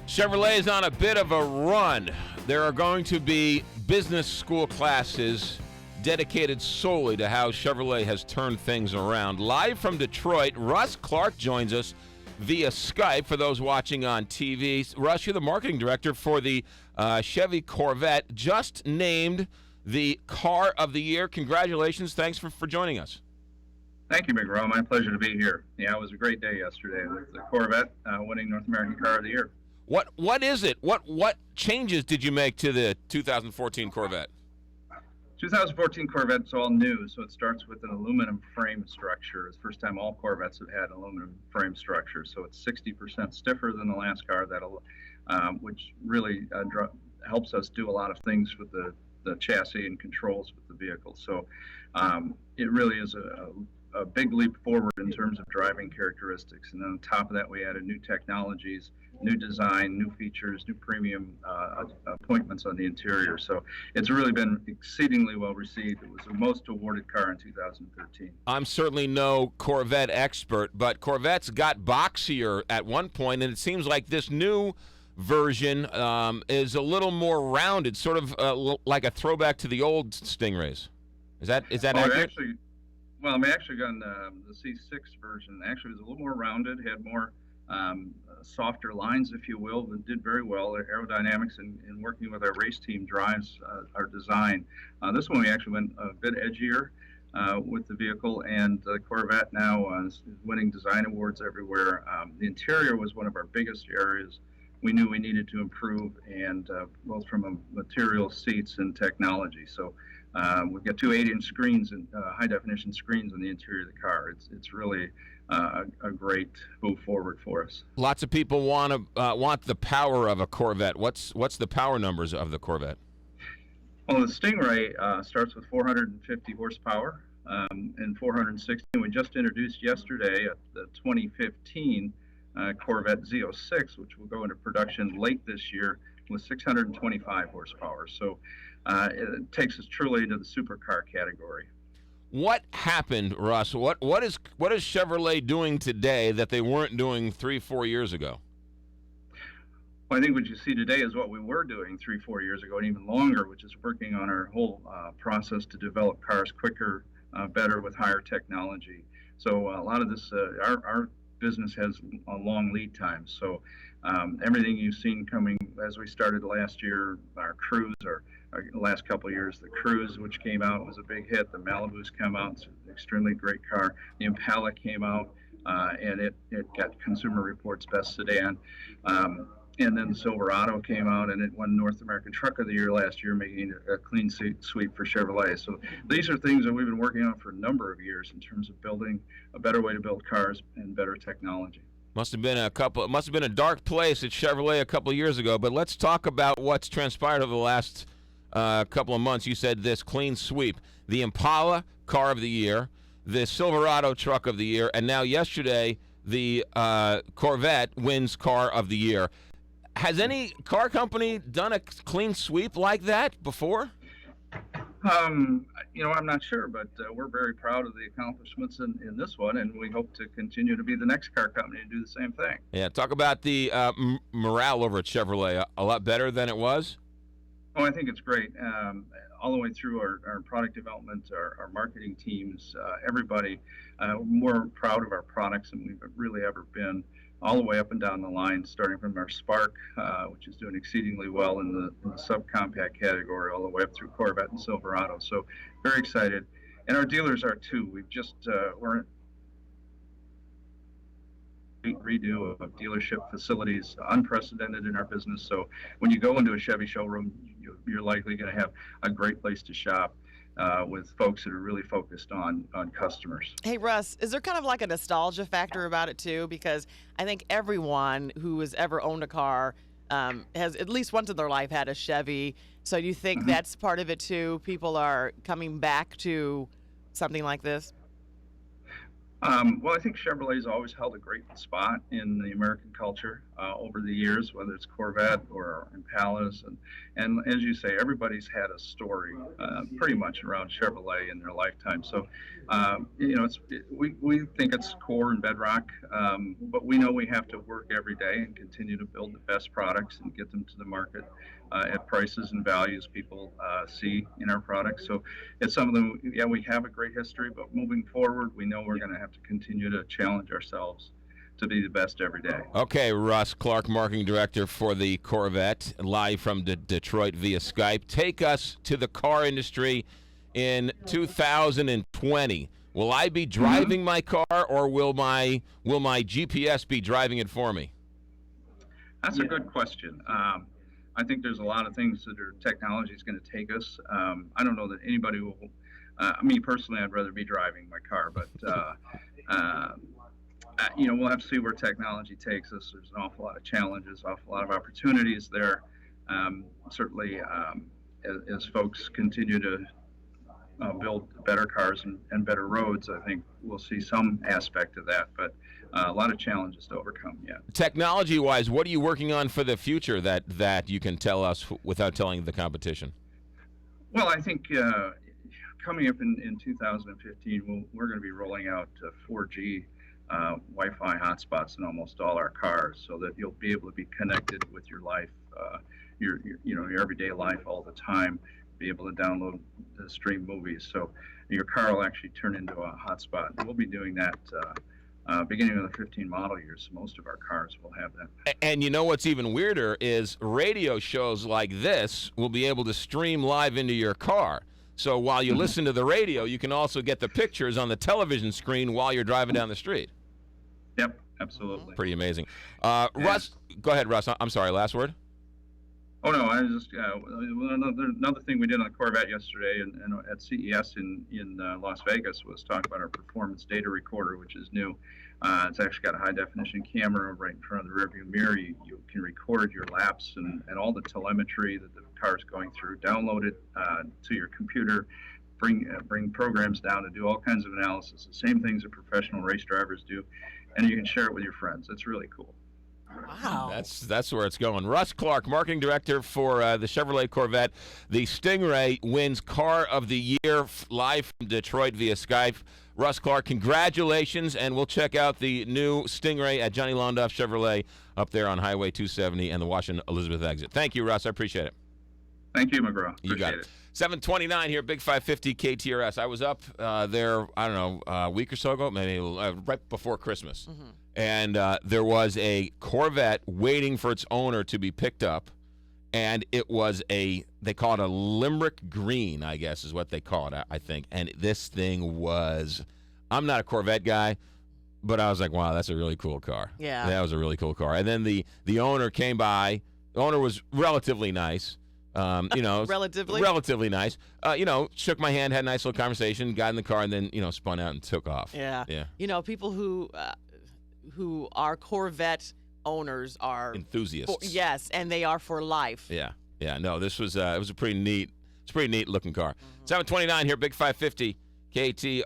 Chevrolet is on a bit of a run. There are going to be business school classes dedicated solely to how Chevrolet has turned things around. Live from Detroit, Russ Clark joins us via Skype for those watching on TV. Russ, you're the marketing director for the Chevy Corvette, just named the Car of the Year. Congratulations. Thanks for joining us. Thank you, McGraw. My pleasure to be here. Yeah, it was a great day yesterday with the Corvette winning North American Car of the Year. What is it? What changes did you make to the 2014 Corvette? 2014 Corvette's all new, so it starts with an aluminum frame structure. It's the first time all Corvettes have had an aluminum frame structure, so it's 60% stiffer than the last car, which really helps us do a lot of things with the chassis and controls with the vehicle. So it really is a big leap forward in terms of driving characteristics. And then on top of that, we added new technologies, new design, new features, new premium appointments on the interior. So it's really been exceedingly well received. It was the most awarded car in 2013. I'm certainly no Corvette expert, but Corvettes got boxier at one point, and it seems like this new version is a little more rounded, sort of like a throwback to the old Stingrays. Is that accurate? We actually got the C6 version. Actually, it was a little more rounded, had more softer lines, if you will, but did very well. Aerodynamics and working with our race team drives our design. This one we actually went a bit edgier with the vehicle, and the Corvette now is winning design awards everywhere. The interior was one of our biggest areas we knew we needed to improve, and both from a material, seats, and technology. So we've got two 8-inch screens and high-definition screens on the interior of the car. It's really a great move forward for us. Lots of people want the power of a Corvette. What's the power numbers of the Corvette? Well, the Stingray starts with 450 horsepower and 460. We just introduced yesterday the 2015 Corvette Z06, which will go into production late this year with 625 horsepower. So it takes us truly into the supercar category. What happened, Russ? What is Chevrolet doing today that they weren't doing 3-4 years ago? Well, I think what you see today is what we were doing 3-4 years ago, and even longer, which is working on our whole process to develop cars quicker, better with higher technology. So a lot of this, our business has a long lead time. So everything you've seen coming as we started last year, our Cruise, our last couple of years, the Cruise, which came out, was a big hit. The Malibu's come out, it's an extremely great car. The Impala came out, and it got Consumer Reports Best Sedan. And then the Silverado came out, and it won North American Truck of the Year last year, making it a clean sweep for Chevrolet. So these are things that we've been working on for a number of years in terms of building a better way to build cars and better technology. Must have been a dark place at Chevrolet a couple of years ago. But let's talk about what's transpired over the last couple of months. You said this clean sweep: the Impala Car of the Year, the Silverado Truck of the Year, and now yesterday the Corvette wins Car of the Year. Has any car company done a clean sweep like that before? I'm not sure, but we're very proud of the accomplishments in this one, and we hope to continue to be the next car company to do the same thing. Yeah, talk about the morale over at Chevrolet. A lot better than it was? Oh, I think it's great. All the way through our product development, our marketing teams, everybody, more proud of our products than we've really ever been, all the way up and down the line, starting from our Spark, which is doing exceedingly well in the subcompact category, all the way up through Corvette and Silverado. So very excited. And our dealers are too. We've just, we're redo of dealership facilities, unprecedented in our business. So when you go into a Chevy showroom, you're likely going to have a great place to shop with folks that are really focused on customers. Hey, Russ, is there kind of like a nostalgia factor about it too? Because I think everyone who has ever owned a car has at least once in their life had a Chevy. So do you think that's part of it too? People are coming back to something like this? Well, I think Chevrolet's always held a great spot in the American culture over the years, whether it's Corvette or Impalas, and as you say, everybody's had a story pretty much around Chevrolet in their lifetime. So, we think it's core and bedrock, but we know we have to work every day and continue to build the best products and get them to the market at prices and values people see in our products. So it's some of them, yeah, we have a great history, but moving forward, we know we're going to have to continue to challenge ourselves to be the best every day. Okay, Russ Clark, marketing director for the Corvette, live from Detroit via Skype. Take us to the car industry in 2020. Will I be driving my car, or will my GPS be driving it for me? That's a good question. I think there's a lot of things that technology is going to take us. I don't know that anybody will. Me personally, I'd rather be driving my car, but we'll have to see where technology takes us. There's an awful lot of challenges, awful lot of opportunities there. Certainly, as folks continue to build better cars and better roads, I think we'll see some aspect of that, but a lot of challenges to overcome yet. Technology-wise, what are you working on for the future that you can tell us without telling the competition? Well, I think coming up in 2015, we're going to be rolling out 4G Wi-Fi hotspots in almost all our cars, so that you'll be able to be connected with your life, your everyday life all the time. Be able to download, stream movies, so your car will actually turn into a hotspot. We'll be doing that beginning of the 15 model years. So most of our cars will have that. And you know what's even weirder is radio shows like this will be able to stream live into your car. So while you listen to the radio, you can also get the pictures on the television screen while you're driving down the street. Yep, absolutely. Pretty amazing. Russ, go ahead, Russ. I'm sorry, last word? Oh, no, I was just, another thing we did on the Corvette yesterday and at CES in Las Vegas was talk about our performance data recorder, which is new. It's actually got a high-definition camera right in front of the rearview mirror. You can record your laps and all the telemetry that the car's going through, download it to your computer, bring programs down to do all kinds of analysis, the same things that professional race drivers do, and you can share it with your friends. It's really cool. Wow. That's where it's going. Russ Clark, marketing director for the Chevrolet Corvette. The Stingray wins Car of the Year live from Detroit via Skype. Russ Clark, congratulations, and we'll check out the new Stingray at Johnny Londoff Chevrolet up there on Highway 270 and the Washington Elizabeth exit. Thank you, Russ. I appreciate it. Thank you, McGraw. You got it. 7:29 here, Big 550 KTRS. I was up there, I don't know, a week or so ago, maybe right before Christmas. Mm-hmm. And there was a Corvette waiting for its owner to be picked up. And it was they call it a Limerick Green, I guess is what they call it, I think. And this thing was, I'm not a Corvette guy, but I was like, wow, that's a really cool car. Yeah. That was a really cool car. And then the owner came by. The owner was relatively nice. Relatively nice. Shook my hand, had a nice little conversation, got in the car, and then, spun out and took off. Yeah. People who are Corvette owners are enthusiasts. Yes, and they are for life. Yeah. No, this was it was a pretty neat looking car. 7:29 here, Big 550 KT.